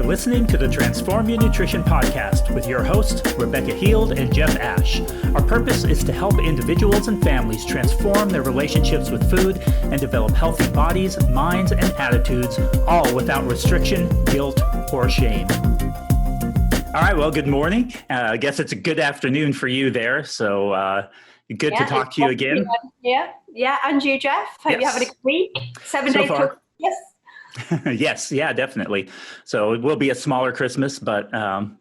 listening to the Transform Your Nutrition podcast with your hosts, Rebecca Heald and Jeff Ash. Our purpose is to help individuals and families transform their relationships with food and develop healthy bodies, minds, and attitudes, all without restriction, guilt, or shame. All right, well, good morning. I guess it's a good afternoon for you there, so good to talk to you again. Yeah, and you, Jeff. Hope you're having a good week. 7 days till Christmas. Yes, yeah, definitely. So it will be a smaller Christmas, but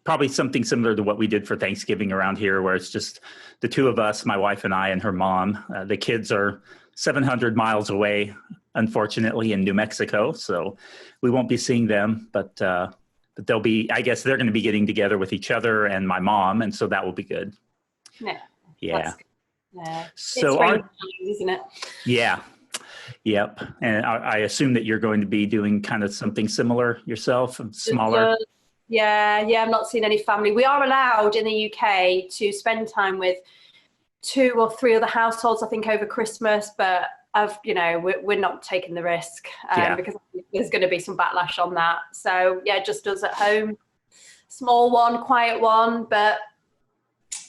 probably something similar to what we did for Thanksgiving around here, where it's just the two of us, my wife and I and her mom. The kids are 700 miles away, unfortunately, in New Mexico, so we won't be seeing them, but they'll be, I guess they're going to be getting together with each other and my mom, and so that will be good. Yeah. So it's isn't it? Yeah. Yep. And I assume that you're going to be doing kind of something similar yourself, smaller. Yeah. I've not seen any family. We are allowed in the UK to spend time with 2 or 3 other households, I think, over Christmas, but we're not taking the risk because there's going to be some backlash on that. So yeah, just us at home, small one, quiet one, but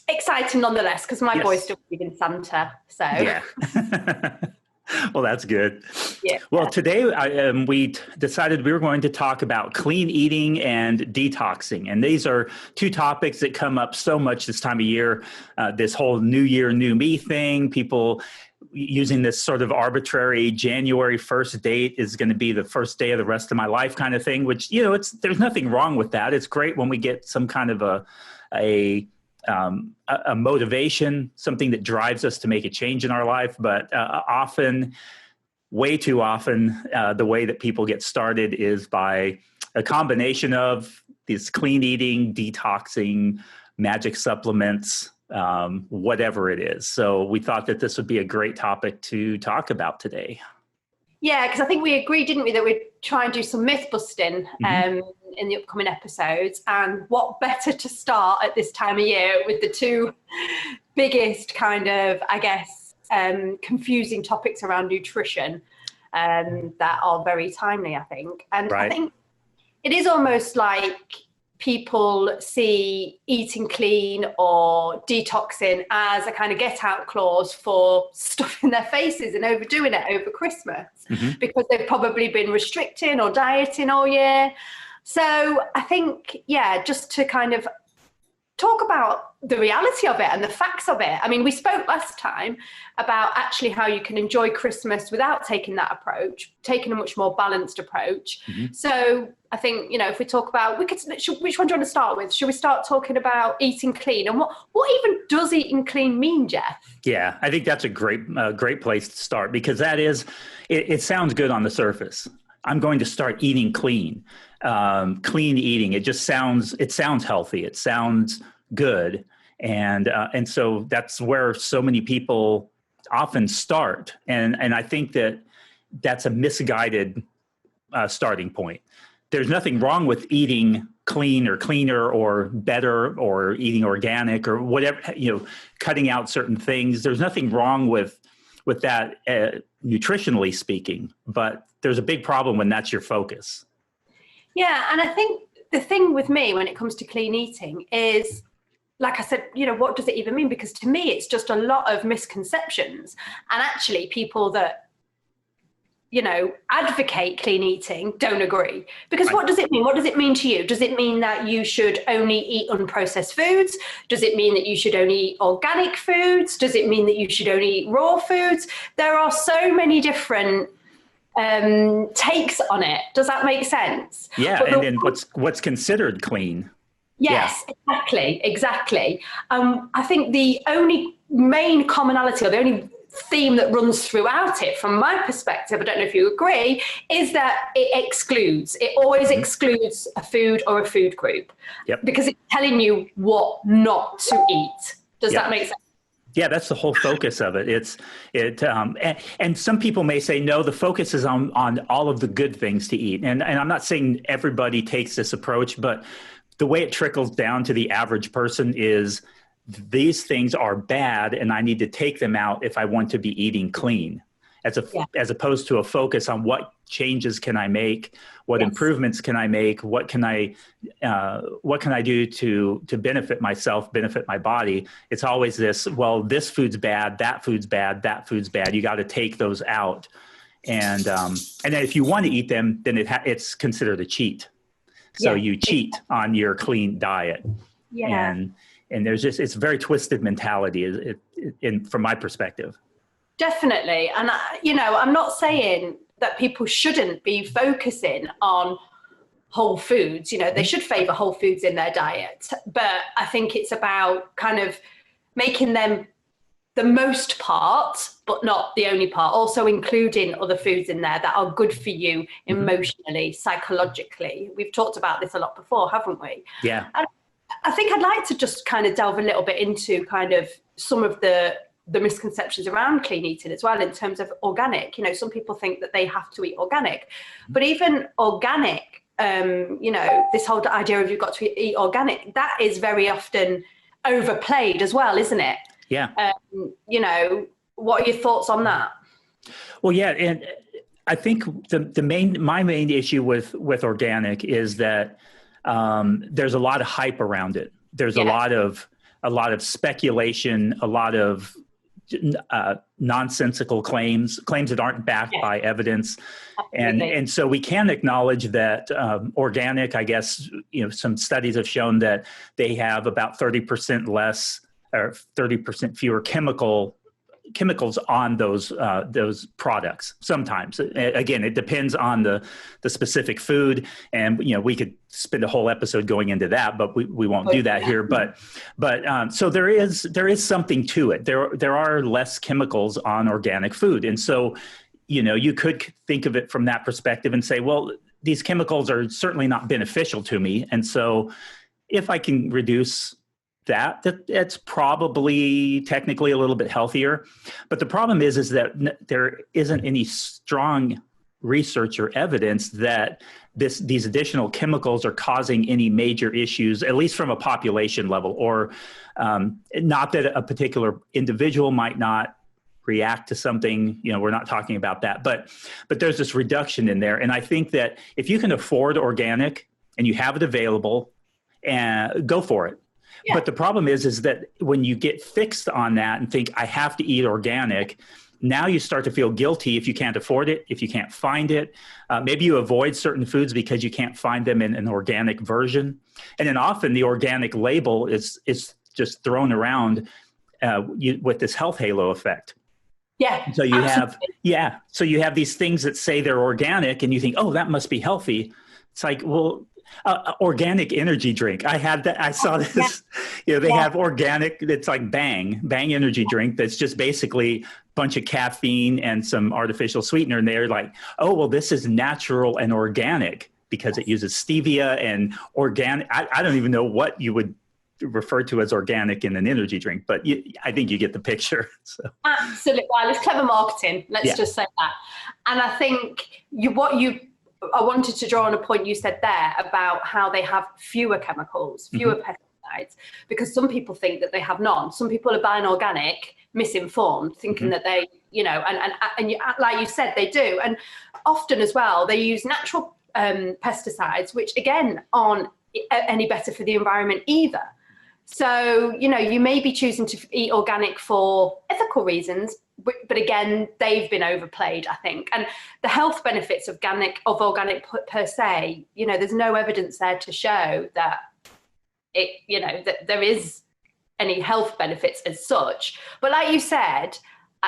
exciting nonetheless, because my boy's still believing in Santa. So yeah. Well, that's good. Yeah. Well, today we decided we were going to talk about clean eating and detoxing. And these are 2 topics that come up so much this time of year. This whole New Year, New Me thing, people using this sort of arbitrary January 1st date is going to be the first day of the rest of my life kind of thing, which, there's nothing wrong with that. It's great when we get some kind of a motivation, something that drives us to make a change in our life. But way too often, the way that people get started is by a combination of these clean eating, detoxing, magic supplements, whatever it is. So we thought that this would be a great topic to talk about today. Yeah, because I think we agreed, didn't we, that we'd try and do some myth busting in the upcoming episodes. And what better to start at this time of year with the 2 biggest kind of, I guess, confusing topics around nutrition that are very timely, I think. And I think it is almost like people see eating clean or detoxing as a kind of get out clause for stuffing their faces and overdoing it over Christmas because they've probably been restricting or dieting all year. So I think, just to kind of talk about the reality of it and the facts of it. I mean, we spoke last time about actually how you can enjoy Christmas without taking that approach, taking a much more balanced approach. So I think, if we talk about, which one do you want to start with? Should we start talking about eating clean? And what even does eating clean mean, Jeff? Yeah, I think that's a great place to start, because that is, it sounds good on the surface. I'm going to start eating clean. Clean eating. It sounds healthy. It sounds good. And so that's where so many people often start. And I think that that's a misguided starting point. There's nothing wrong with eating clean or cleaner or better or eating organic or whatever, cutting out certain things. There's nothing wrong with that nutritionally speaking, but there's a big problem when that's your focus. Yeah, and I think the thing with me when it comes to clean eating is, like I said, what does it even mean? Because to me, it's just a lot of misconceptions. And actually people that, advocate clean eating don't agree. Because what does it mean? What does it mean to you? Does it mean that you should only eat unprocessed foods? Does it mean that you should only eat organic foods? Does it mean that you should only eat raw foods? There are so many different takes on it. Does that make sense? Yeah, and then what's considered clean? Yes, exactly. I think the only main commonality, or the only theme that runs throughout it, from my perspective, I don't know if you agree, is that it always excludes a food or a food group, because it's telling you what not to eat. Does that make sense? Yeah, that's the whole focus of it. And some people may say, no, the focus is on all of the good things to eat. And I'm not saying everybody takes this approach, but the way it trickles down to the average person is these things are bad and I need to take them out if I want to be eating clean. as opposed to a focus on what changes can I make, what improvements can I make, what can I do to benefit myself, benefit my body. It's always this, well, this food's bad, that food's bad, that food's bad. You got to take those out. And then if you want to eat them, then it's considered a cheat. So you cheat on your clean diet. Yeah. And there's just, it's a very twisted mentality from my perspective. Definitely. And, I'm not saying that people shouldn't be focusing on whole foods. They should favor whole foods in their diet. But I think it's about kind of making them the most part, but not the only part, also including other foods in there that are good for you emotionally, psychologically. We've talked about this a lot before, haven't we? Yeah. And I think I'd like to just kind of delve a little bit into kind of some of the misconceptions around clean eating as well, in terms of organic. Some people think that they have to eat organic, but even organic, this whole idea of you've got to eat organic, that is very often overplayed as well, isn't it? Yeah. What are your thoughts on that? Well, yeah. And I think my main issue with organic is that there's a lot of hype around it. There's a lot of speculation, a lot of nonsensical claims that aren't backed by evidence. And so we can acknowledge that organic, I guess, some studies have shown that they have about 30% less or 30% fewer chemicals on those products. Sometimes, again, it depends on the specific food, and we could spend a whole episode going into that, but we won't do that here. But so there is something to it. There are less chemicals on organic food, and so you could think of it from that perspective and say, well, these chemicals are certainly not beneficial to me, and so if I can reduce that's probably technically a little bit healthier. But the problem is that there isn't any strong research or evidence that these additional chemicals are causing any major issues, at least from a population level, or not that a particular individual might not react to something, we're not talking about that, but there's this reduction in there. And I think that if you can afford organic and you have it available, go for it. Yeah. But the problem is that when you get fixed on that and think, I have to eat organic, now you start to feel guilty if you can't afford it, if you can't find it. Maybe you avoid certain foods because you can't find them in an organic version. And then often the organic label is just thrown around with this health halo effect. Yeah. So so you have these things that say they're organic and you think, oh, that must be healthy. It's like, well, organic energy drink. I saw this, they have organic, it's like Bang energy drink. That's just basically a bunch of caffeine and some artificial sweetener. And they're like, oh, well, this is natural and organic because it uses stevia and organic. I don't even know what you would refer to as organic in an energy drink, but I think you get the picture. So. Absolutely. Well, it's clever marketing. Let's just say that. And I think I wanted to draw on a point you said there about how they have fewer chemicals, fewer pesticides, because some people think that they have none. Some people are buying organic, misinformed, thinking that they, and like you said, they do. And often as well, they use natural pesticides, which again aren't any better for the environment either. So, you may be choosing to eat organic for ethical reasons, but again, they've been overplayed, I think. And the health benefits of organic per se, there's no evidence there to show that that there is any health benefits as such. But like you said,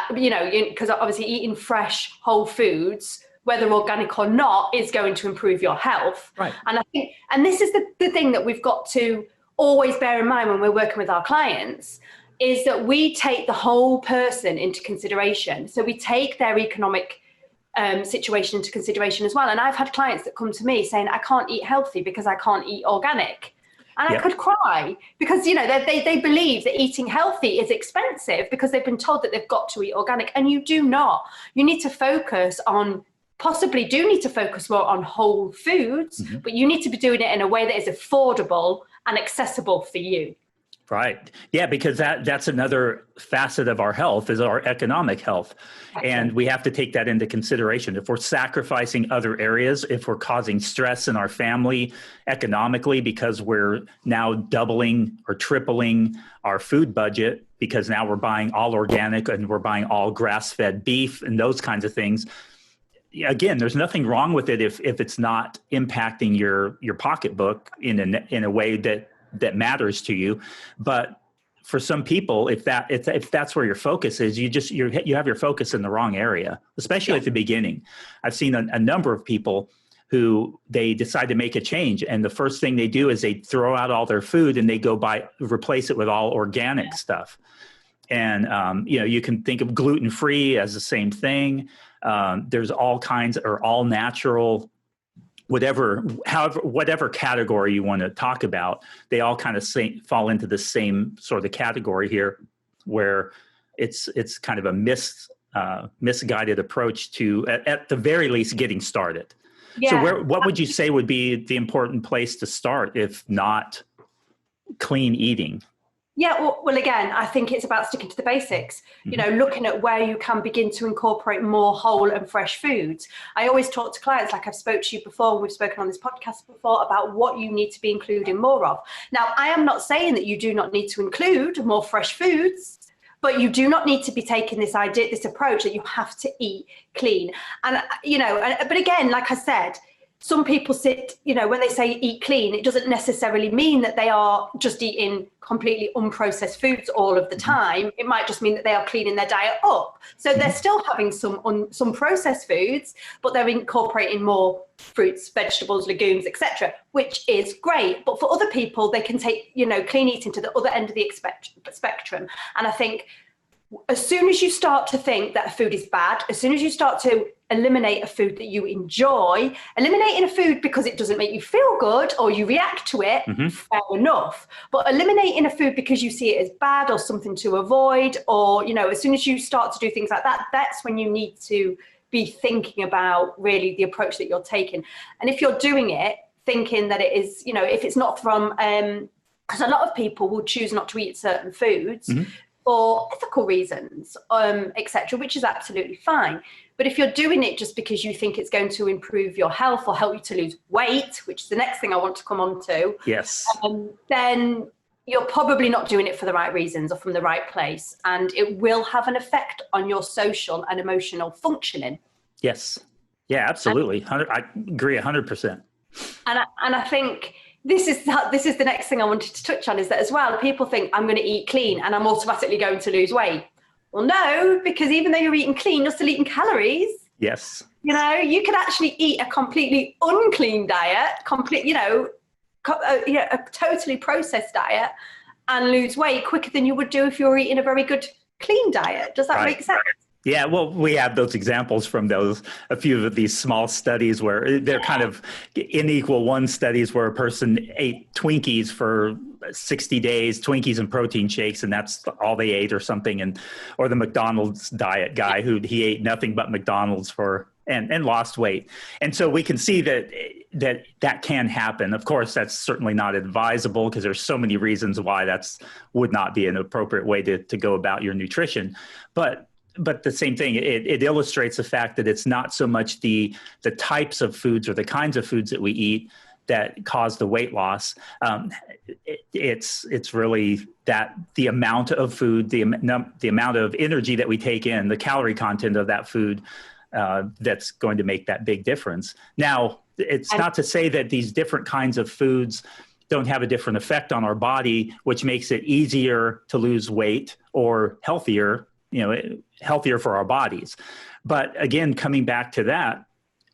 because obviously eating fresh, whole foods, whether organic or not, is going to improve your health. Right. And I think, and this is the thing that we've got to always bear in mind when we're working with our clients, is that we take the whole person into consideration. So we take their economic situation into consideration as well. And I've had clients that come to me saying, I can't eat healthy because I can't eat organic. And I could cry because, they believe that eating healthy is expensive because they've been told that they've got to eat organic. And you do not. You need to focus on, possibly do need to focus more on whole foods, but you need to be doing it in a way that is affordable and accessible for you. Right. Yeah, because that's another facet of our health is our economic health. And we have to take that into consideration. If we're sacrificing other areas, if we're causing stress in our family economically because we're now doubling or tripling our food budget because now we're buying all organic and we're buying all grass-fed beef and those kinds of things. Again, there's nothing wrong with it if it's not impacting your pocketbook in a way that matters to you. But for some people, if that's where your focus is, you have your focus in the wrong area, especially at the beginning. I've seen a number of people who they decide to make a change, and the first thing they do is they throw out all their food and they go replace it with all organic stuff. And you can think of gluten-free as the same thing. There's all kinds, or all natural, whatever category you want to talk about, they all kind of fall into the same sort of category here, where it's kind of a misguided approach to, at the very least, getting started. Yeah. So what would you say would be the important place to start, if not clean eating? Yeah, well, again, I think it's about sticking to the basics, looking at where you can begin to incorporate more whole and fresh foods. I always talk to clients, like I've spoke to you before, and we've spoken on this podcast before, about what you need to be including more of. Now, I am not saying that you do not need to include more fresh foods, but you do not need to be taking this approach that you have to eat clean. And, but again, like I said, some people when they say eat clean, it doesn't necessarily mean that they are just eating completely unprocessed foods all of the time. It might just mean that they are cleaning their diet up. So they're still having some processed foods, but they're incorporating more fruits, vegetables, legumes, etc., which is great. But for other people, they can take, clean eating to the other end of the spectrum. And I think as soon as you start to think that a food is bad, as soon as you start to eliminate a food that you enjoy, eliminating a food because it doesn't make you feel good or you react to it, fair enough. But eliminating a food because you see it as bad or something to avoid, or, as soon as you start to do things like that, that's when you need to be thinking about really the approach that you're taking. And if you're doing it, thinking that it is, if it's not from, because a lot of people will choose not to eat certain foods, for ethical reasons, etc., which is absolutely fine. But if you're doing it just because you think it's going to improve your health or help you to lose weight, which is the next thing I want to come on to, yes, then you're probably not doing it for the right reasons or from the right place. And it will have an effect on your social and emotional functioning. Yes. Yeah, absolutely. I agree 100%. And I think this is the next thing I wanted to touch on, is that as well, people think I'm going to eat clean and I'm automatically going to lose weight. Well, no, because even though you're eating clean, you're still eating calories. Yes. You can actually eat a completely unclean diet, a totally processed diet, and lose weight quicker than you would do if you were eating a very good clean diet. Does that make sense? Yeah, well, we have those examples from a few of these small studies where they're kind of unequal one studies where a person ate Twinkies for 60 days, Twinkies and protein shakes, and that's all they ate or something. Or the McDonald's diet guy he ate nothing but McDonald's and lost weight. And so we can see that can happen. Of course, that's certainly not advisable because there's so many reasons why would not be an appropriate way to go about your nutrition. But the same thing, it illustrates the fact that it's not so much the types of foods or the kinds of foods that we eat that cause the weight loss. It's really that the amount of food, the amount of energy that we take in, the calorie content of that food, that's going to make that big difference. Now, it's not to say that these different kinds of foods don't have a different effect on our body, which makes it easier to lose weight or healthier for our bodies. But again, coming back to that,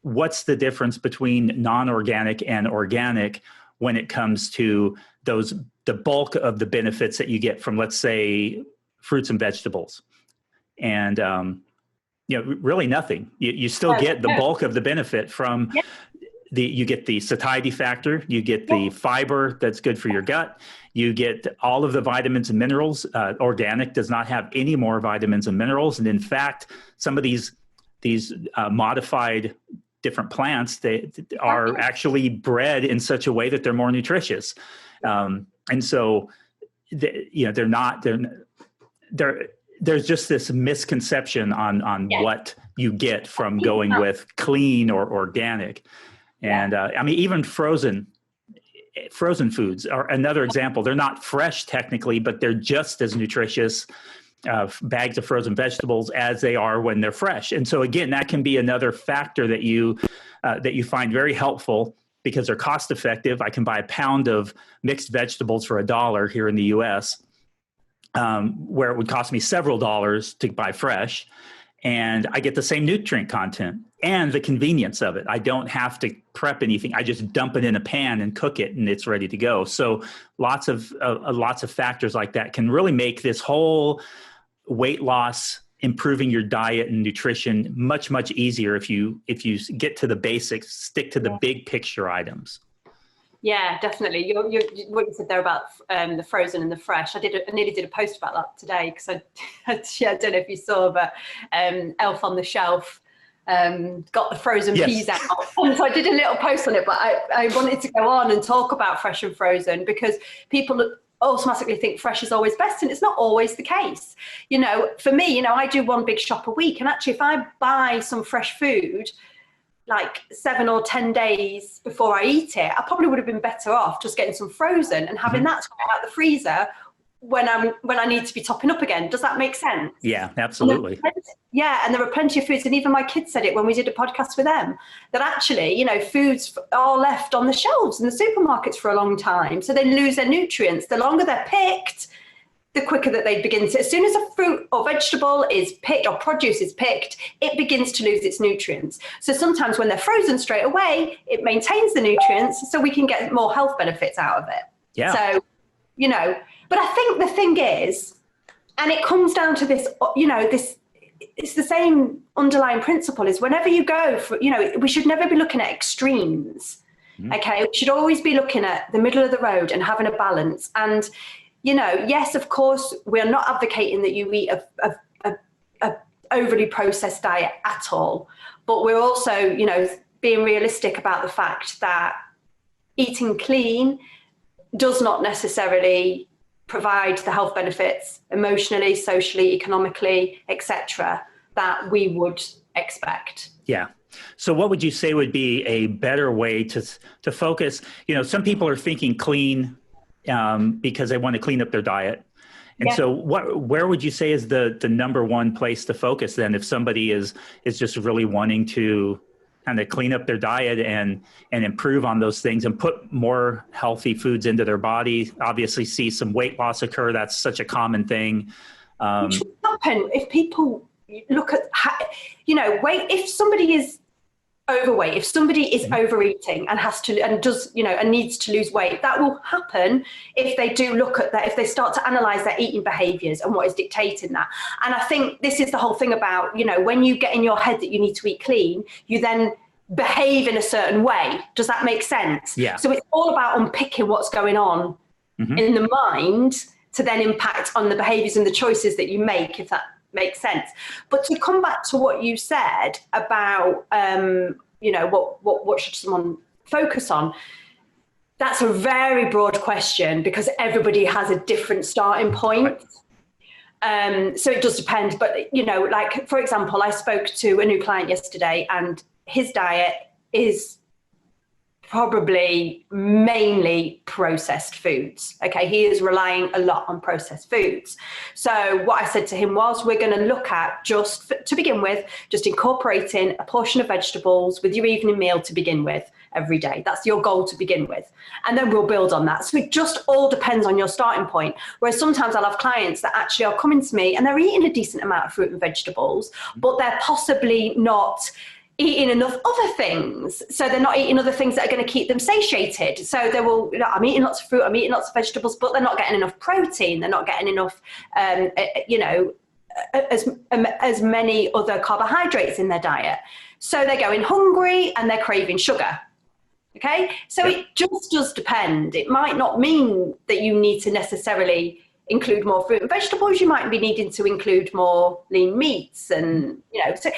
what's the difference between non-organic and organic when it comes to the bulk of the benefits that you get from, let's say, fruits and vegetables? And, really nothing. You still get the bulk of the benefit from you get the satiety factor, you get the fiber that's good for your gut, you get all of the vitamins and minerals. Organic does not have any more vitamins and minerals. And in fact, some of these modified different plants, they are actually bred in such a way that they're more nutritious. And so they're not, there's just this misconception on what you get from going with clean or organic. And I mean, even frozen foods are another example. They're not fresh technically, but they're just as nutritious bags of frozen vegetables as they are when they're fresh. And so again, that can be another factor that you find very helpful because they're cost effective. I can buy a pound of mixed vegetables for $1 here in the US, where it would cost me several dollars to buy fresh. And I get the same nutrient content and the convenience of it. I don't have to prep anything. I just dump it in a pan and cook it and it's ready to go. So lots of factors like that can really make this whole weight loss, improving your diet and nutrition much, much easier if you get to the basics, stick to the big picture items. Yeah, definitely. What you said there about the frozen and the fresh, I nearly did a post about that today because I don't know if you saw, but Elf on the Shelf got the frozen peas out. And so I did a little post on it, but I wanted to go on and talk about fresh and frozen because people automatically think fresh is always best, and it's not always the case. You know, for me, you know, I do one big shop a week, and actually if I buy some fresh food like 7 or 10 days before I eat it, I probably would have been better off just getting some frozen and having that out the freezer when I need to be topping up again. Does that make sense? Yeah, absolutely. And there are plenty of foods, and even my kids said it when we did a podcast with them, that actually, you know, foods are left on the shelves in the supermarkets for a long time, so they lose their nutrients. The longer they're picked, the quicker that they begin to, as soon as a fruit or vegetable is picked or produce is picked, it begins to lose its nutrients. So sometimes when they're frozen straight away, it maintains the nutrients so we can get more health benefits out of it. Yeah. So, you know, but I think the thing is, and it comes down to this, you know, it's the same underlying principle is whenever you go for, you know, we should never be looking at extremes. Okay. We should always be looking at the middle of the road and having a balance. And, you know, yes, of course, we're not advocating that you eat a overly processed diet at all, but we're also, you know, being realistic about the fact that eating clean does not necessarily provide the health benefits emotionally, socially, economically, etc., that we would expect. Yeah. So what would you say would be a better way to focus? You know, some people are thinking clean because they want to clean up their diet. And so where would you say is the number one place to focus then if somebody is just really wanting to kind of clean up their diet and improve on those things and put more healthy foods into their body, obviously see some weight loss occur? That's such a common thing. Which would happen if people look at, if somebody is overweight, if somebody is overeating and needs to lose weight, that will happen if they do look at that, if they start to analyze their eating behaviors and what is dictating that. And I think this is the whole thing about, you know, when you get in your head that you need to eat clean, you then behave in a certain way. Does that make sense? Yeah. So it's all about unpicking what's going on in the mind to then impact on the behaviors and the choices that you make, if that makes sense. But to come back to what you said about, what should someone focus on? That's a very broad question because everybody has a different starting point. So it does depend. But, you know, like, for example, I spoke to a new client yesterday and his diet is probably mainly processed foods. Okay, he is relying a lot on processed foods. So what I said to him was, we're going to look at to begin with, just incorporating a portion of vegetables with your evening meal to begin with every day. That's your goal to begin with. And then we'll build on that. So it just all depends on your starting point. Whereas sometimes I'll have clients that actually are coming to me and they're eating a decent amount of fruit and vegetables, but they're possibly not eating enough other things. So they're not eating other things that are going to keep them satiated. So they will, you know, I'm eating lots of fruit, I'm eating lots of vegetables, but they're not getting enough protein. They're not getting enough, as many other carbohydrates in their diet. So they're going hungry and they're craving sugar. Okay. So it just does depend. It might not mean that you need to necessarily include more fruit and vegetables. You might be needing to include more lean meats and, you know, so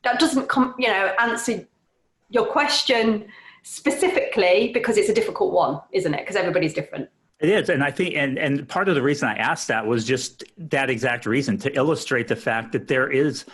that doesn't answer your question specifically because it's a difficult one, isn't it? Because everybody's different. It is. And I think, and part of the reason I asked that was just that exact reason, to illustrate the fact that there is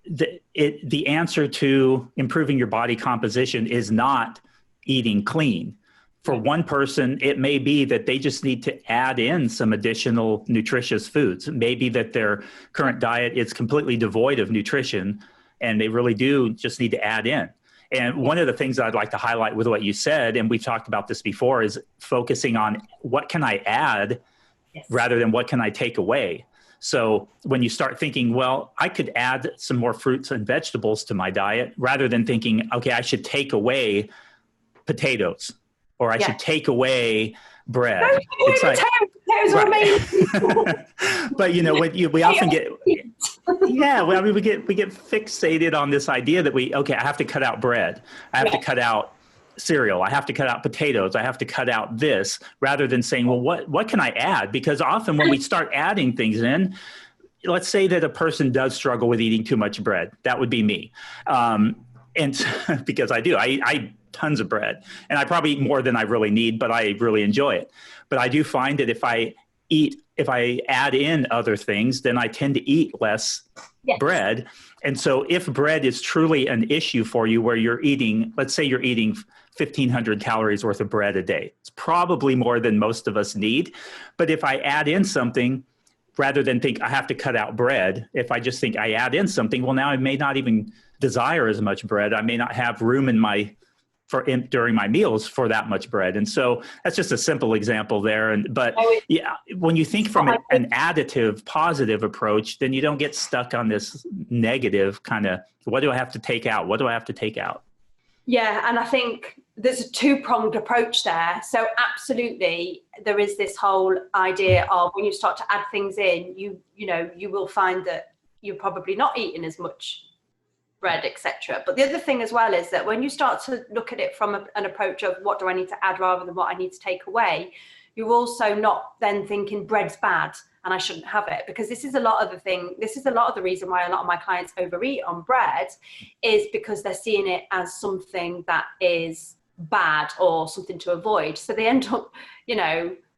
the answer to improving your body composition is not eating clean. For one person, it may be that they just need to add in some additional nutritious foods. Maybe that their current diet is completely devoid of nutrition, and they really do just need to add in. And one of the things I'd like to highlight with what you said, and we've talked about this before, is focusing on what can I add rather than what can I take away. So when you start thinking, well, I could add some more fruits and vegetables to my diet, rather than thinking, okay, I should take away potatoes, or I should take away bread. No, it's like, potatoes are amazing. But we often get, well, I mean, we get fixated on this idea that I have to cut out bread. I have to cut out cereal. I have to cut out potatoes. I have to cut out this, rather than saying, well, what can I add? Because often when we start adding things in, let's say that a person does struggle with eating too much bread. That would be me. And because I do, I eat tons of bread, and I probably eat more than I really need, but I really enjoy it. But I do find that if I add in other things, then I tend to eat less bread. And so if bread is truly an issue for you, where you're eating, let's say you're eating 1,500 calories worth of bread a day, it's probably more than most of us need. But if I add in something, rather than think I have to cut out bread, if I just think I add in something, well, now I may not even desire as much bread. I may not have room during my meals for that much bread. And so that's just a simple example there. But when you think from an additive, positive approach, then you don't get stuck on this negative kind of, what do I have to take out? What do I have to take out? Yeah, and I think there's a two-pronged approach there. So absolutely, there is this whole idea of when you start to add things in, you will find that you're probably not eating as much bread, etc. But the other thing as well is that when you start to look at it from an approach of what do I need to add rather than what I need to take away, you're also not then thinking bread's bad and I shouldn't have it, because this is a lot of the reason why a lot of my clients overeat on bread, is because they're seeing it as something that is bad or something to avoid. So they end up,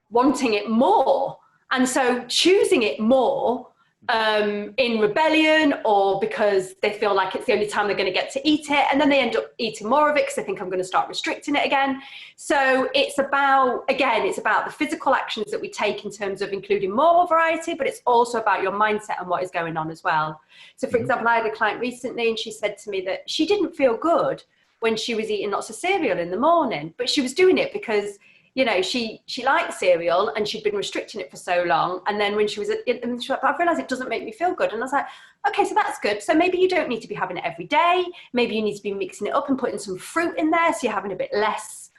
wanting it more. And so choosing it more in rebellion, or because they feel like it's the only time they're going to get to eat it, and then they end up eating more of it because they think I'm going to start restricting it again. So it's about the physical actions that we take in terms of including more variety, but it's also about your mindset and what is going on as well. So for example, I had a client recently, and she said to me that she didn't feel good when she was eating lots of cereal in the morning, but she was doing it because she liked cereal and she'd been restricting it for so long. And then when she was I realized it doesn't make me feel good. And I was like, okay, so that's good. So maybe you don't need to be having it every day. Maybe you need to be mixing it up and putting some fruit in there, so you're having a bit less,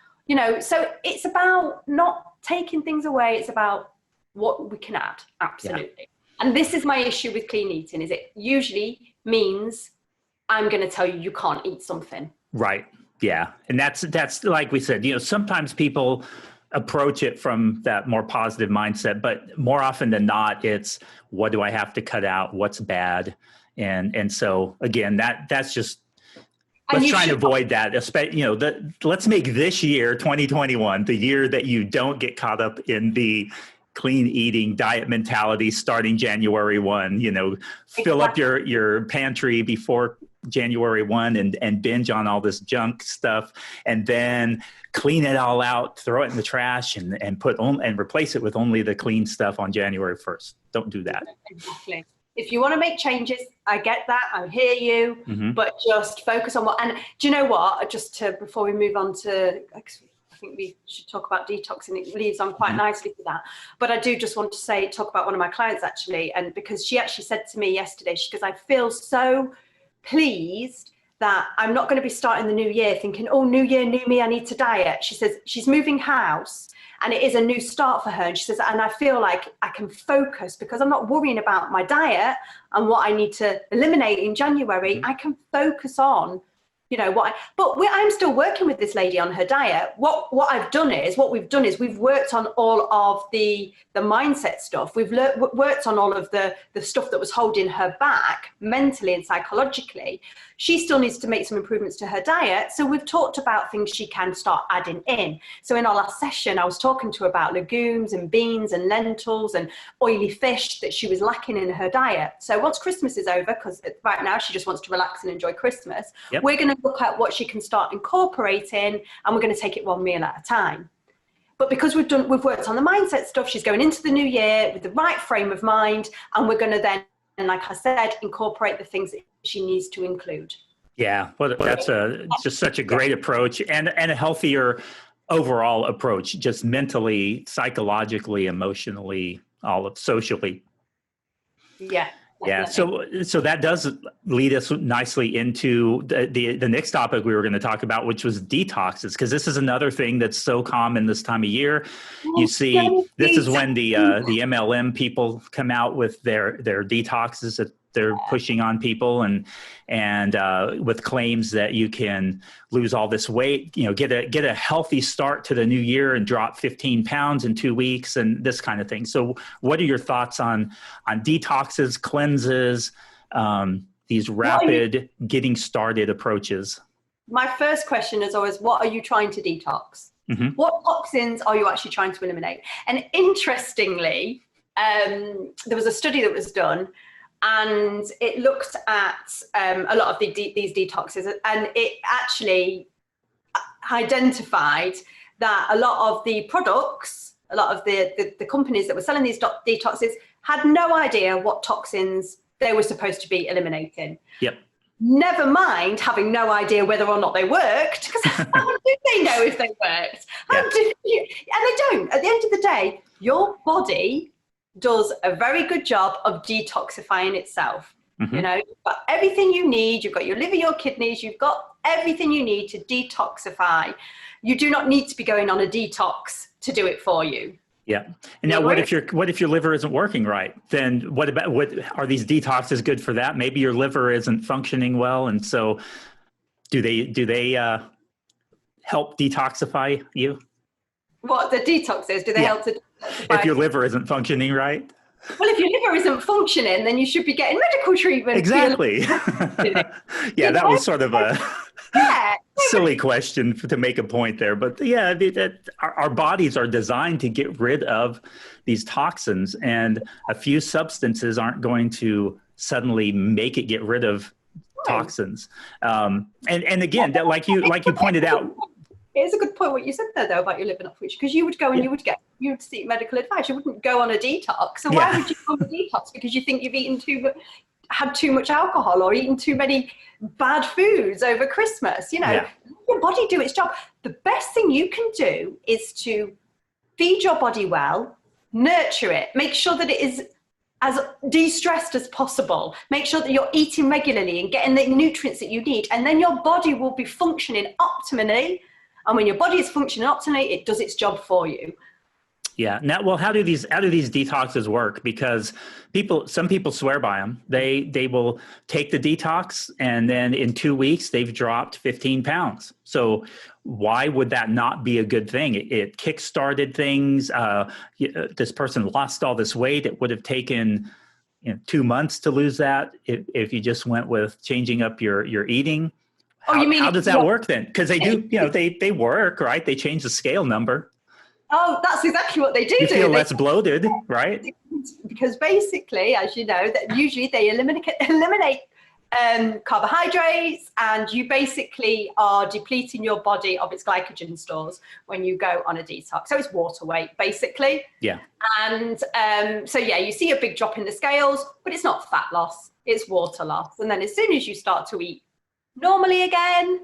so it's about not taking things away. It's about what we can add. Absolutely. Yeah. And this is my issue with clean eating, is it usually means I'm going to tell you can't eat something. Right. Yeah. And that's like we said, sometimes people approach it from that more positive mindset, but more often than not, it's what do I have to cut out? What's bad? And so again, that's just, let's try and avoid that. Let's make this year, 2021, the year that you don't get caught up in the clean eating diet mentality starting January 1, fill up your pantry before January 1 and binge on all this junk stuff, and then clean it all out, throw it in the trash, and replace it with only the clean stuff on January 1st. Don't do that. Exactly. If you want to make changes, I get that. I hear you, but just focus on and do you know what? Before we move on to, I think we should talk about detoxing. It leads on quite nicely to that. But I do just want to talk about one of my clients actually, and because she actually said to me yesterday, she goes, I feel so pleased that I'm not going to be starting the new year thinking, oh, new year, new me, I need to diet. She says she's moving house and it is a new start for her. And she says, and I feel like I can focus because I'm not worrying about my diet and what I need to eliminate in January. I can focus on, I'm still working with this lady on her diet. What we've done is we've worked on all of the mindset stuff. We've worked on all of the stuff that was holding her back mentally and psychologically. She still needs to make some improvements to her diet. So we've talked about things she can start adding in. So in our last session, I was talking to her about legumes and beans and lentils and oily fish that she was lacking in her diet. So once Christmas is over, because right now she just wants to relax and enjoy Christmas, we're going to look at what she can start incorporating, and we're going to take it one meal at a time. But because we've worked on the mindset stuff, she's going into the new year with the right frame of mind, and we're going to then, and like I said, incorporate the things that she needs to include. Yeah, well, that's just such a great approach, and a healthier overall approach, just mentally, psychologically, emotionally, socially. Yeah. Yeah, so that does lead us nicely into the next topic we were going to talk about, which was detoxes, because this is another thing that's so common this time of year. You see, this is when the MLM people come out with their detoxes that they're pushing on people, and with claims that you can lose all this weight, get a healthy start to the new year and drop 15 pounds in 2 weeks and this kind of thing. So what are your thoughts on detoxes, cleanses, these rapid getting started approaches? My first question is always, what are you trying to detox? Mm-hmm. What toxins are you actually trying to eliminate? And interestingly, there was a study that was done, and it looked at a lot of these detoxes, and it actually identified that a lot of the products, a lot of the companies that were selling these detoxes had no idea what toxins they were supposed to be eliminating. Yep. Never mind having no idea whether or not they worked, because how do they know if they worked? And they don't. At the end of the day, your body does a very good job of detoxifying itself. Mm-hmm. You've got everything you need. You've got your liver, your kidneys, you've got everything you need to detoxify. You do not need to be going on a detox to do it for you. Yeah. And now what if your liver isn't working right? Then what are these detoxes good for that? Maybe your liver isn't functioning well. And so do they help detoxify you? What, the detoxes, do they help to detoxify? If your liver isn't functioning right? Well, if your liver isn't functioning, then you should be getting medical treatment. Exactly. Yeah, that was sort of a silly question to make a point there. But yeah, our bodies are designed to get rid of these toxins, and a few substances aren't going to suddenly make it get rid of toxins. And again, that like you pointed out. It's a good point what you said there, though, about your liver not functioning, because you would go and you would seek medical advice. You wouldn't go on a detox. So why would you go on a detox? Because you think you've had too much alcohol or eaten too many bad foods over Christmas. Let your body do its job. The best thing you can do is to feed your body well, nurture it, make sure that it is as de-stressed as possible. Make sure that you're eating regularly and getting the nutrients that you need, and then your body will be functioning optimally. And when your body is functioning optimally, it does its job for you. Yeah. Now, well, how do these detoxes work? Because some people swear by them. They will take the detox, and then in 2 weeks they've dropped 15 pounds. So why would that not be a good thing? It kickstarted things. This person lost all this weight. It would have taken 2 months to lose that if you just went with changing up your eating. How does that work then? Because they do, they work, right? They change the scale number. Oh, that's exactly what they do. You feel less bloated, right? Because basically, as you know, that usually they eliminate carbohydrates, and you basically are depleting your body of its glycogen stores when you go on a detox. So it's water weight, basically. Yeah. And you see a big drop in the scales, but it's not fat loss, it's water loss. And then as soon as you start to eat normally again,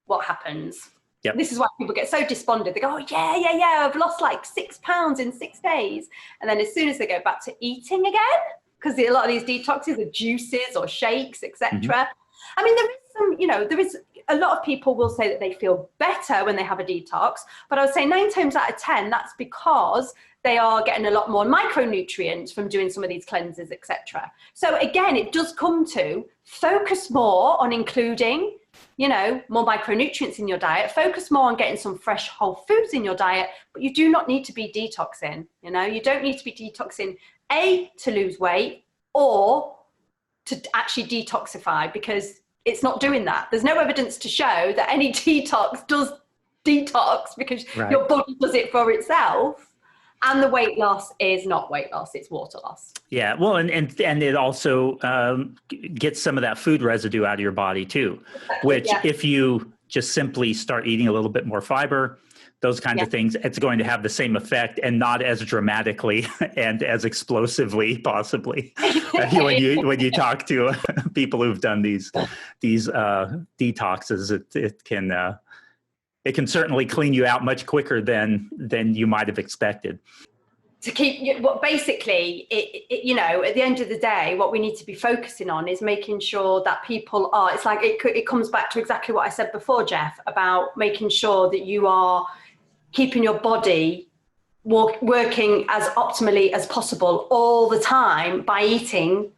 what happens? Yep. This is why people get so despondent. They go, oh, yeah, I've lost like 6 pounds in 6 days. And then as soon as they go back to eating again, because a lot of these detoxes are juices or shakes, etc. Mm-hmm. I mean, there is a lot of people will say that they feel better when they have a detox, but I would say 9 times out of 10, that's because they are getting a lot more micronutrients from doing some of these cleanses, etc. So again, it does come to focus more on including more micronutrients in your diet, focus more on getting some fresh whole foods in your diet, but you do not need to be detoxing. You don't need to be detoxing, to lose weight or to actually detoxify, because it's not doing that. There's no evidence to show that any detox does detox, because your body does it for itself. And the weight loss is not weight loss, it's water loss. Yeah, well, and it also gets some of that food residue out of your body too, which if you just simply start eating a little bit more fiber, those kinds of things, it's going to have the same effect and not as dramatically and as explosively, possibly. When you talk to people who've done these detoxes, it can certainly clean you out much quicker than you might have expected. To keep, what basically, at the end of the day, what we need to be focusing on is making sure that people are, it's like, it comes back to exactly what I said before, Jeff, about making sure that you are keeping your body working as optimally as possible all the time by eating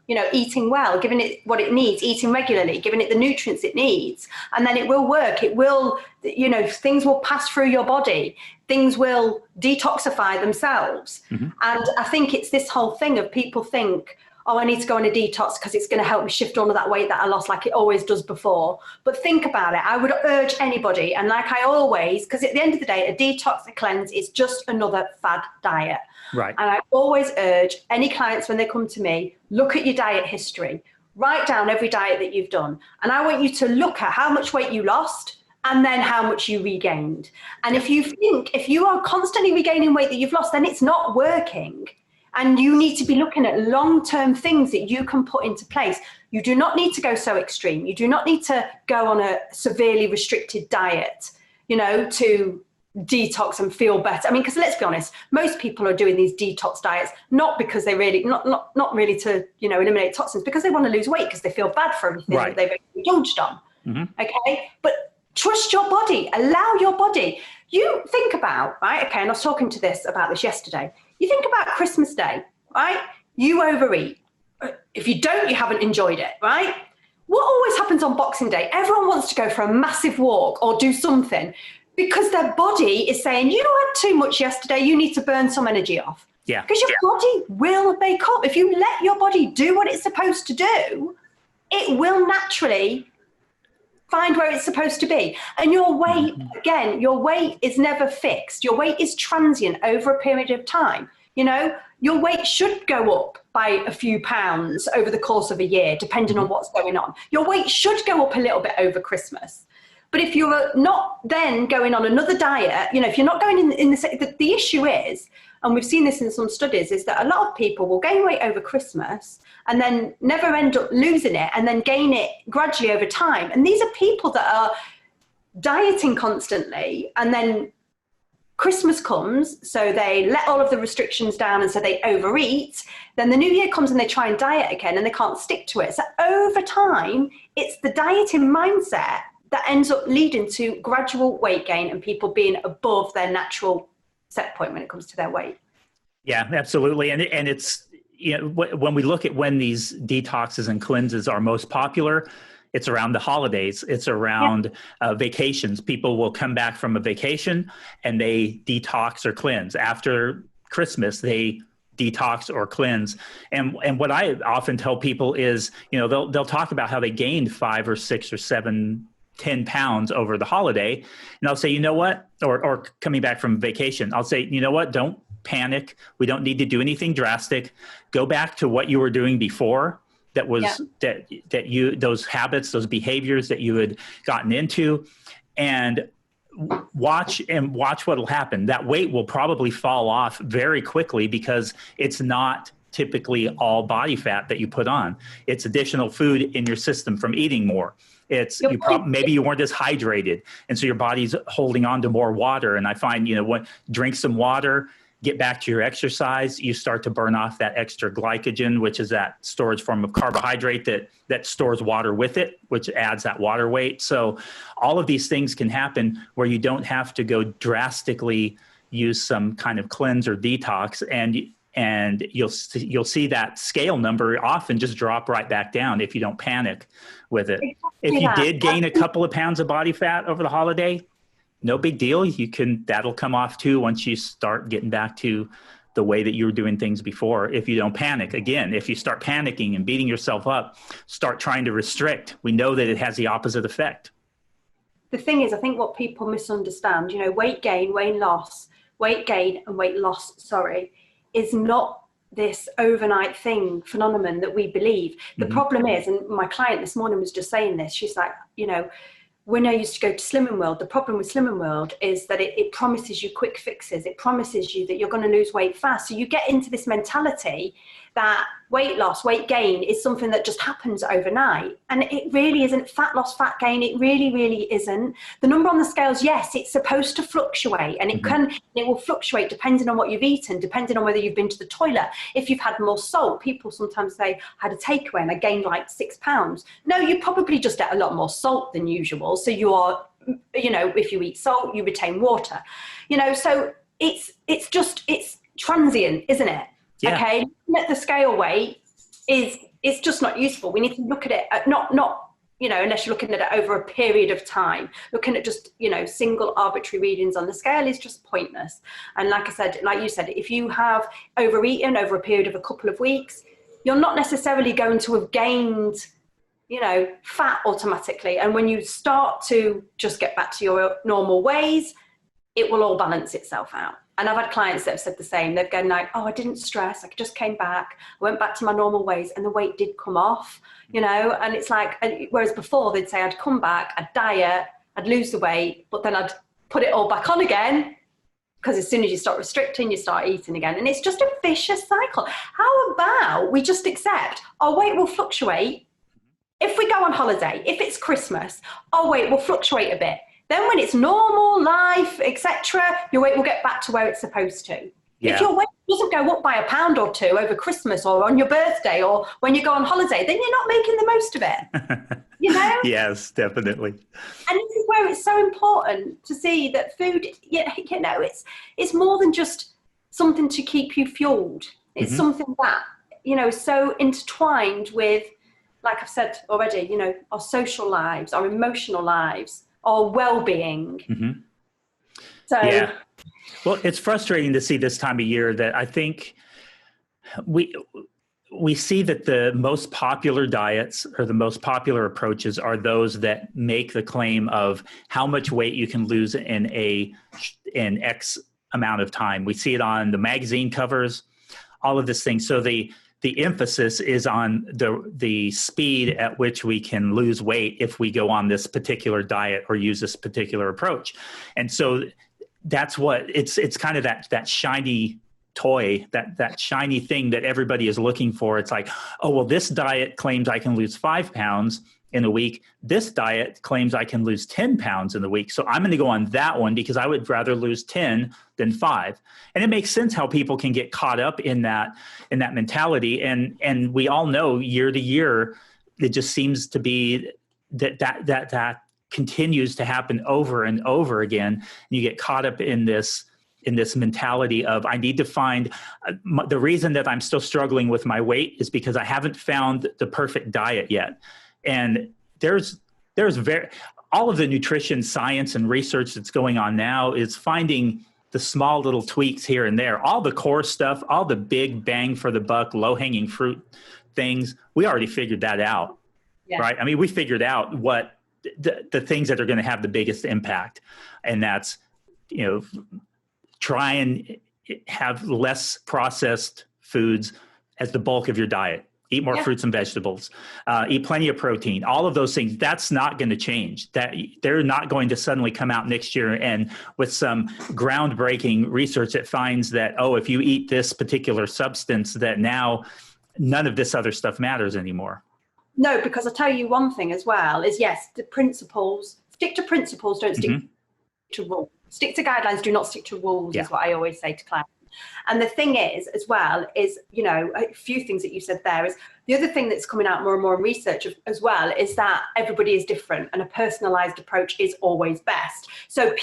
well, giving it what it needs, eating regularly, giving it the nutrients it needs, and then it will work. It will, things will pass through your body. Things will detoxify themselves. Mm-hmm. And I think it's this whole thing of people think, oh, I need to go on a detox because it's going to help me shift all of that weight that I lost, like it always does before. But think about it. I would urge anybody, and like I always, because at the end of the day, a detox, a cleanse is just another fad diet. Right. And I always urge any clients when they come to me, look at your diet history, write down every diet that you've done. And I want you to look at how much weight you lost and then how much you regained. And if you are constantly regaining weight that you've lost, then it's not working. And you need to be looking at long-term things that you can put into place. You do not need to go so extreme. You do not need to go on a severely restricted diet, to detox and feel better. I mean, because let's be honest, most people are doing these detox diets, not because they really, not really to, eliminate toxins, because they want to lose weight, because they feel bad for everything that they've indulged on. Mm-hmm. Okay. But trust your body, allow your body. You think about, right? Okay. And I was talking about this yesterday. You think about Christmas Day, right? You overeat. If you don't, you haven't enjoyed it, right? What always happens on Boxing Day? Everyone wants to go for a massive walk or do something because their body is saying, you had too much yesterday, you need to burn some energy off. Yeah. Because your body will make up. If you let your body do what it's supposed to do, it will naturally find where it's supposed to be. And your weight, again, your weight is never fixed. Your weight is transient over a period of time. Your weight should go up by a few pounds over the course of a year, depending on what's going on. Your weight should go up a little bit over Christmas. But if you're not then going on another diet, if you're not going in the issue is, and we've seen this in some studies, is that a lot of people will gain weight over Christmas and then never end up losing it and then gain it gradually over time. And these are people that are dieting constantly, and then Christmas comes, so they let all of the restrictions down and so they overeat. Then the new year comes and they try and diet again and they can't stick to it. So over time, it's the dieting mindset that ends up leading to gradual weight gain and people being above their natural set point when it comes to their weight. Yeah, absolutely. And it's, when we look at when these detoxes and cleanses are most popular, it's around the holidays. It's around vacations. People will come back from a vacation and they detox or cleanse. After Christmas, they detox or cleanse. And what I often tell people is, they'll talk about how they gained 5 or 6 or 7, 10 pounds over the holiday. And I'll say, you know what? Or coming back from vacation, I'll say, you know what? Don't panic. We don't need to do anything drastic. Go back to what you were doing before. That was that you, those habits, those behaviors that you had gotten into, and watch what will happen. That weight will probably fall off very quickly because it's not typically all body fat that you put on. It's additional food in your system from eating more. It's maybe you weren't as hydrated, and so your body's holding on to more water. And I find, drink some water, get back to your exercise, you start to burn off that extra glycogen, which is that storage form of carbohydrate that stores water with it, which adds that water weight. So all of these things can happen where you don't have to go drastically use some kind of cleanse or detox. And and you'll see that scale number often just drop right back down if you don't panic with it. Exactly If you that. did gain a couple of pounds of body fat over the holiday, no big deal. That'll come off too once you start getting back to the way that you were doing things before. If you don't panic, again, if you start panicking and beating yourself up, start trying to restrict, we know that it has the opposite effect. The thing is, I think what people misunderstand, you know, weight gain, weight gain and weight loss, is not this overnight phenomenon that we believe. The problem is, and my client this morning was just saying this, she's like, you know, when I used to go to Slimming World, the problem with Slimming World is that it promises you quick fixes. It promises you that you're going to lose weight fast. So you get into this mentality that weight loss, weight gain is something that just happens overnight. And it really isn't. Fat loss, fat gain, it really isn't. The number on the scales, yes, it's supposed to fluctuate, and it will fluctuate depending on what you've eaten, depending on whether you've been to the toilet. If you've had more salt, people sometimes say, I had a takeaway and I gained like 6 pounds. No, you probably just ate a lot more salt than usual. So you are, you know, if you eat salt, you retain water, you know, so it's transient, isn't it? Yeah. Okay, looking at the scale weight it's just not useful. We need to look at it at not you know, unless you're looking at it over a period of time. Looking at just, you know, single arbitrary readings on the scale is just pointless. And like I said, like you said, if you have overeaten over a period of a couple of weeks, you're not necessarily going to have gained, you know, fat automatically. And when you start to just get back to your normal ways, it will all balance itself out. And I've had clients that have said the same. They've gone like, oh, I didn't stress. I just came back. I went back to my normal ways and the weight did come off, you know? And it's like, whereas before they'd say I'd come back, I'd diet, I'd lose the weight, but then I'd put it all back on again. Because as soon as you start restricting, you start eating again. And it's just a vicious cycle. How about we just accept our weight will fluctuate. If we go on holiday, if it's Christmas, our weight will fluctuate a bit. Then when it's normal life, etc., your weight will get back to where it's supposed to. Yeah. If your weight doesn't go up by 1 pound or 2 over Christmas or on your birthday or when you go on holiday, then you're not making the most of it. You know? Yes, definitely. And this is where it's so important to see that food, you know, it's more than just something to keep you fueled. It's something that, you know, is so intertwined with, like I've said already, you know, our social lives, our emotional lives, our well-being. So yeah, well, it's frustrating to see this time of year that I think we see that the most popular diets or the most popular approaches are those that make the claim of how much weight you can lose in X amount of time. We see it on the magazine covers, all of this thing. So the emphasis is on the speed at which we can lose weight if we go on this particular diet or use this particular approach. And so that's what it's kind of that shiny toy, that shiny thing that everybody is looking for. It's like, oh, well, this diet claims I can lose 5 pounds in a week. This diet claims I can lose 10 pounds in the week. So I'm going to go on that one because I would rather lose 10 than 5. And it makes sense how people can get caught up in that mentality. And we all know year to year, it just seems to be that continues to happen over and over again. And you get caught up in this mentality of I need to find the reason that I'm still struggling with my weight is because I haven't found the perfect diet yet. And there's all of the nutrition science and research that's going on now is finding the small little tweaks here and there. All the core stuff, all the big bang for the buck, low hanging fruit things, we already figured that out, right? I mean, we figured out what the things that are going to have the biggest impact, and that's, you know, try and have less processed foods as the bulk of your diet. Eat more fruits and vegetables, eat plenty of protein, all of those things. That's not going to change. That they're not going to suddenly come out next year and with some groundbreaking research that finds that, oh, if you eat this particular substance, that now none of this other stuff matters anymore. No, because I'll tell you one thing as well is, yes, the principles, stick to principles, don't stick to rules. Stick to guidelines, do not stick to rules is what I always say to clients. And the thing is, as well, is, you know, a few things that you said there is the other thing that's coming out more and more in research as well is that everybody is different and a personalized approach is always best. So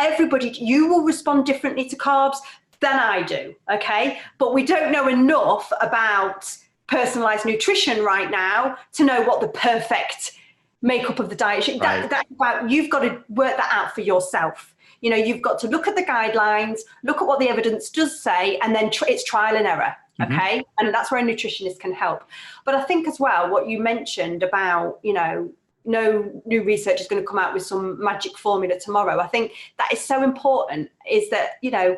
everybody, you will respond differently to carbs. than I do, okay? But we don't know enough about personalized nutrition right now to know what the perfect makeup of the diet should. Right. That's about, you've got to work that out for yourself. You know, you've got to look at the guidelines, look at what the evidence does say, and then it's trial and error, okay? And that's where a nutritionist can help. But I think as well, what you mentioned about, you know, no new research is going to come out with some magic formula tomorrow. I think that is so important, is that, you know,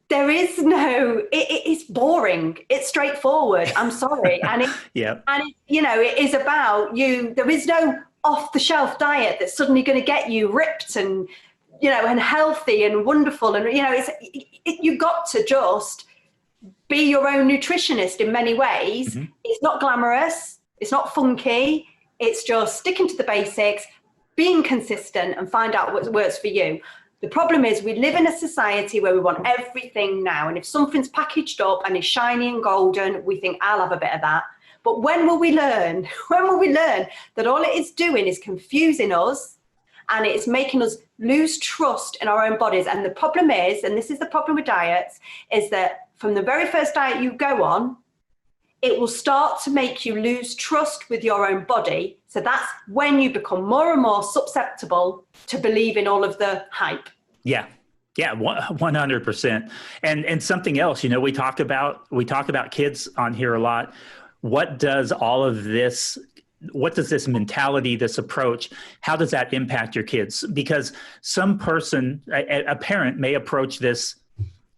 there is no, it's boring. It's straightforward. I'm sorry. And you know, it is about you. There is no off the shelf diet that's suddenly going to get you ripped and, you know, and healthy and wonderful. And, you know, you've got to just be your own nutritionist in many ways. It's not glamorous. It's not funky. It's just sticking to the basics, being consistent, and find out what works for you. The problem is we live in a society where we want everything now. And if something's packaged up and is shiny and golden, we think, I'll have a bit of that. But when will we learn? When will we learn that all it is doing is confusing us, and it's making us lose trust in our own bodies? And the problem is, and this is the problem with diets, is that from the very first diet you go on, it will start to make you lose trust with your own body. So that's when you become more and more susceptible to believe in all of the hype. Yeah. Yeah, 100%. And something else, you know, we talk about kids on here a lot. What does all of this, what does this mentality, this approach, how does that impact your kids? Because some person, a parent may approach this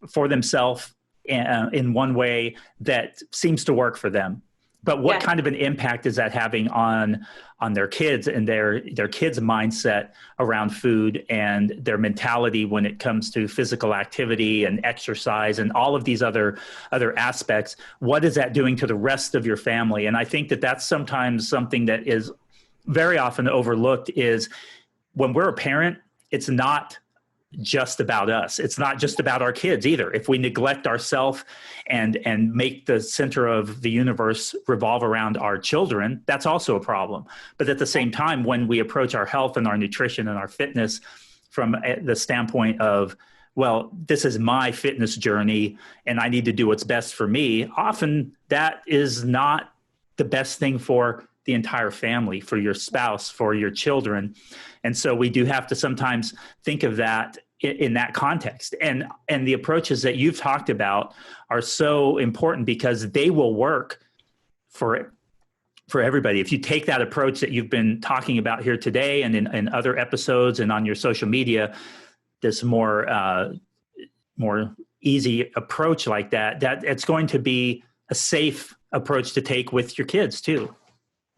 for themselves in one way that seems to work for them. But what kind of an impact is that having on their kids and their kids' mindset around food and their mentality when it comes to physical activity and exercise and all of these other aspects? What is that doing to the rest of your family? And I think that that's sometimes something that is very often overlooked, is when we're a parent, it's not just about us. It's not just about our kids either. If we neglect ourselves and make the center of the universe revolve around our children, that's also a problem. But at the same time, when we approach our health and our nutrition and our fitness from the standpoint of, well, this is my fitness journey and I need to do what's best for me, often that is not the best thing for the entire family, for your spouse, for your children. And so we do have to sometimes think of that in that context. And the approaches that you've talked about are so important because they will work for everybody. If you take that approach that you've been talking about here today and in other episodes and on your social media, this more easy approach like that it's going to be a safe approach to take with your kids too.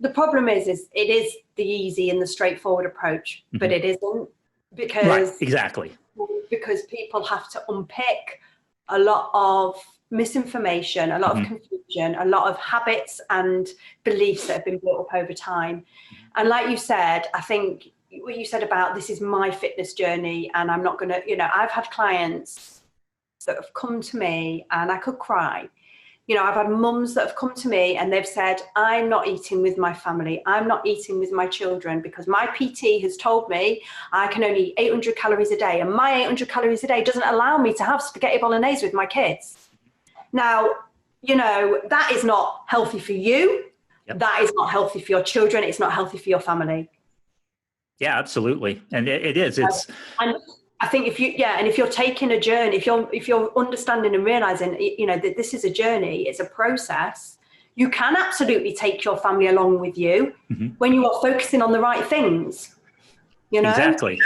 The problem is it is the easy and the straightforward approach, but it isn't, because because people have to unpick a lot of misinformation, a lot of confusion, a lot of habits and beliefs that have been built up over time. And like you said, I think what you said about this is my fitness journey and I'm not going to, you know, I've had clients that have come to me and I could cry. You know, I've had mums that have come to me and they've said, I'm not eating with my family. I'm not eating with my children because my PT has told me I can only eat 800 calories a day. And my 800 calories a day doesn't allow me to have spaghetti bolognese with my kids. Now, you know, that is not healthy for you. Yep. That is not healthy for your children. It's not healthy for your family. Yeah, absolutely. And it is. It's. And I think if you're taking a journey, if you're understanding and realizing, you know, that this is a journey, it's a process, you can absolutely take your family along with you when you are focusing on the right things, you know? Exactly.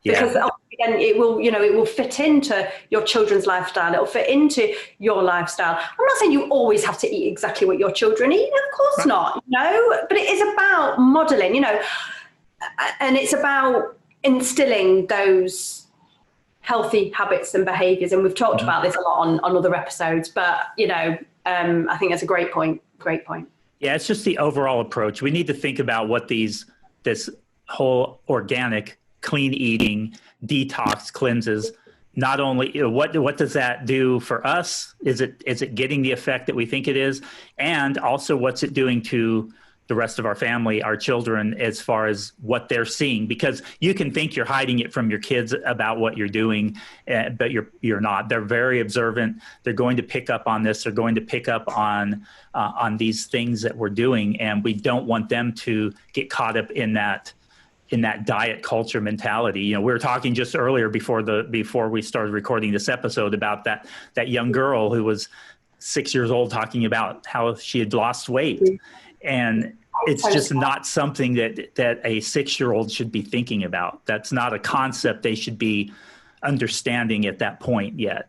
Because then it will fit into your children's lifestyle. It'll fit into your lifestyle. I'm not saying you always have to eat exactly what your children eat. Of course not, you know, but it is about modeling, you know, and it's about instilling those healthy habits and behaviors. And we've talked about this a lot on other episodes, but, you know, I think that's a great point. Great point. Yeah, it's just the overall approach. We need to think about what this whole organic, clean eating, detox cleanses, not only, you know, what does that do for us? Is it getting the effect that we think it is? And also what's it doing to the rest of our family, our children, as far as what they're seeing, because you can think you're hiding it from your kids about what you're doing, but you're not. They're very observant. They're going to pick up on this. They're going to pick up on these things that we're doing, and we don't want them to get caught up in that diet culture mentality. You know, we were talking just earlier before we started recording this episode about that young girl who was 6 years old talking about how she had lost weight. And it's just not something that a 6-year-old should be thinking about. That's not a concept they should be understanding at that point yet.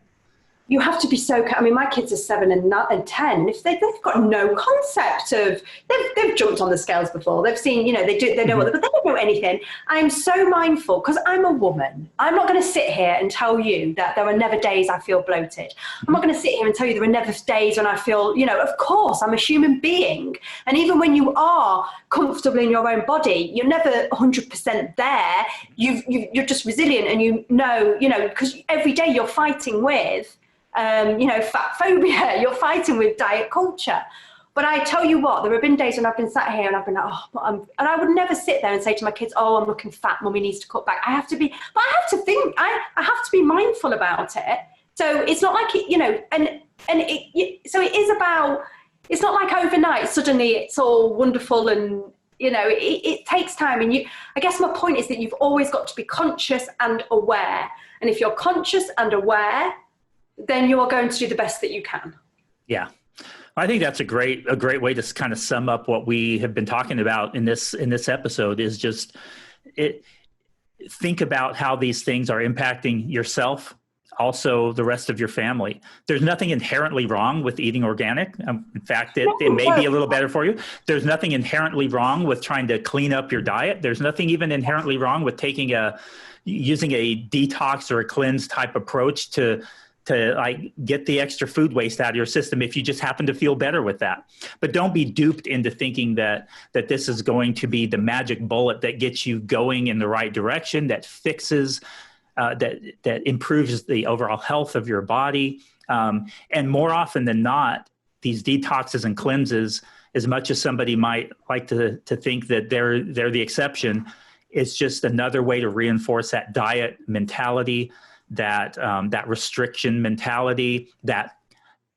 You have to be so, I mean, my kids are 7 and 10, and if they've got no concept of, they've jumped on the scales before, they've seen, you know, they know what, but they don't know anything. I'm so mindful, because I'm a woman. I'm not going to sit here and tell you that there are never days I feel bloated. I'm not going to sit here and tell you there are never days when I feel, you know, of course, I'm a human being. And even when you are comfortable in your own body, you're never 100% there. You're just resilient, and you know, because every day you're fighting with, you know, fat phobia, you're fighting with diet culture. But I tell you what, there have been days when I've been sat here and I've been like, and I would never sit there and say to my kids, oh, I'm looking fat, mummy needs to cut back. I have to be mindful about it. So it's not like it, you know, so it is about, it's not like overnight, suddenly it's all wonderful, and, you know, it takes time. And I guess my point is that you've always got to be conscious and aware. And if you're conscious and aware, then you are going to do the best that you can. Yeah. I think that's a great way to kind of sum up what we have been talking about in this episode, is just think about how these things are impacting yourself, also the rest of your family. There's nothing inherently wrong with eating organic. In fact, it may be a little better for you. There's nothing inherently wrong with trying to clean up your diet. There's nothing even inherently wrong with using a detox or a cleanse type approach to like get the extra food waste out of your system if you just happen to feel better with that. But don't be duped into thinking that this is going to be the magic bullet that gets you going in the right direction, that fixes, that improves the overall health of your body. And more often than not, these detoxes and cleanses, as much as somebody might like to think that they're the exception, it's just another way to reinforce that diet mentality, that restriction mentality, that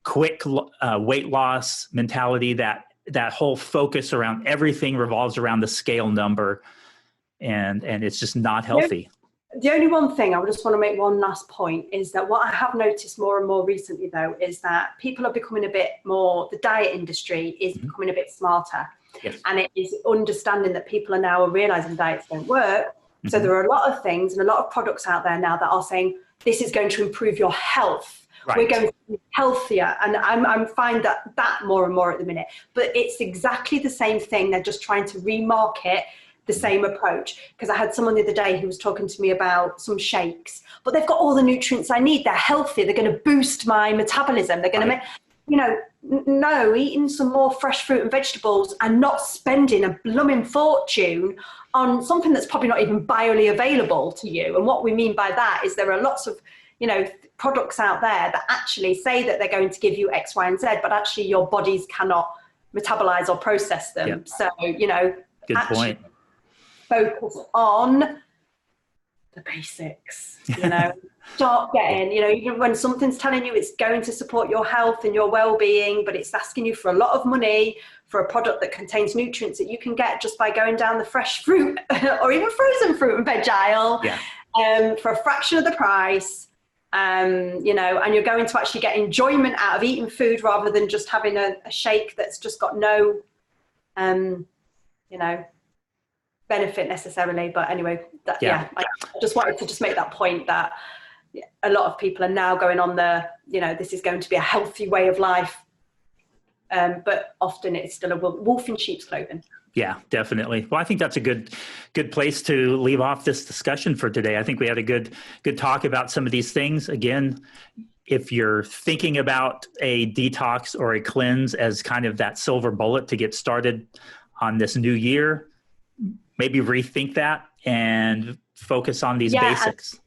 quick weight loss mentality, that whole focus around everything revolves around the scale number, and it's just not healthy. The only one thing I just want to make one last point is that what I have noticed more and more recently, though, is that people are becoming a bit more, the diet industry is becoming a bit smarter. Yes. And it is understanding that people are now realizing diets don't work. So there are a lot of things and a lot of products out there now that are saying, this is going to improve your health. Right. We're going to be healthier. And I'm finding that more and more at the minute. But it's exactly the same thing. They're just trying to remarket the same approach. Because I had someone the other day who was talking to me about some shakes. But they've got all the nutrients I need. They're healthy. They're going to boost my metabolism. They're going to make, you know, no, eating some more fresh fruit and vegetables and not spending a blooming fortune on something that's probably not even bioly available to you. And what we mean by that is there are lots of, you know, products out there that actually say that they're going to give you X, Y, and Z, but actually your bodies cannot metabolize or process them. Yep. So, you know, good point. Focus on the basics, you know. Start getting, you know, even when something's telling you it's going to support your health and your well-being, but it's asking you for a lot of money for a product that contains nutrients that you can get just by going down the fresh fruit or even frozen fruit and veg aisle, for a fraction of the price, you know, and you're going to actually get enjoyment out of eating food rather than just having a shake that's just got no, you know, benefit necessarily. But anyway, I just wanted to just make that point that a lot of people are now going on you know, this is going to be a healthy way of life. But often it's still a wolf in sheep's clothing. Yeah, definitely. Well, I think that's a good place to leave off this discussion for today. I think we had a good talk about some of these things. Again, if you're thinking about a detox or a cleanse as kind of that silver bullet to get started on this new year, maybe rethink that and focus on these basics.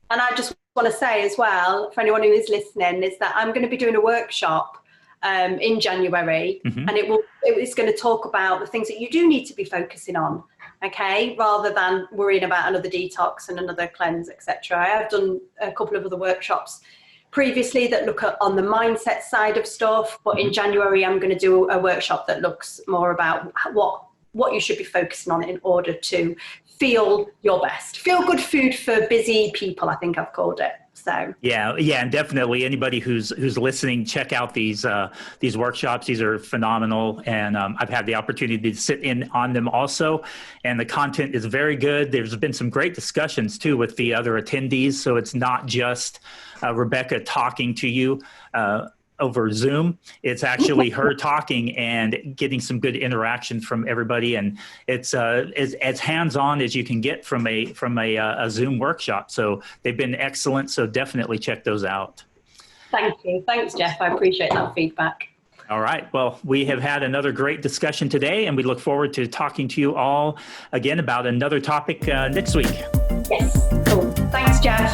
And I just want to say as well, for anyone who is listening, is that I'm going to be doing a workshop in January, Mm-hmm. and it's going to talk about the things that you do need to be focusing on, okay, rather than worrying about another detox and another cleanse, etc. I have done a couple of other workshops previously that look at on the mindset side of stuff, but in January I'm going to do a workshop that looks more about what you should be focusing on in order to feel your best. Feel good food for busy people, I think I've called it. So yeah, and definitely anybody who's listening, check out these workshops. These are phenomenal, and I've had the opportunity to sit in on them also, and the content is very good. There's been some great discussions too with the other attendees, so it's not just Rebecca talking to you over Zoom. It's actually her talking and getting some good interaction from everybody, and it's as hands-on as you can get from a Zoom workshop. So they've been excellent. So definitely check those out. thank you. Thanks, Jeff. I appreciate that feedback. All right. Well, we have had another great discussion today, and we look forward to talking to you all again about another topic next week. Yes. Cool. Thanks, Jeff.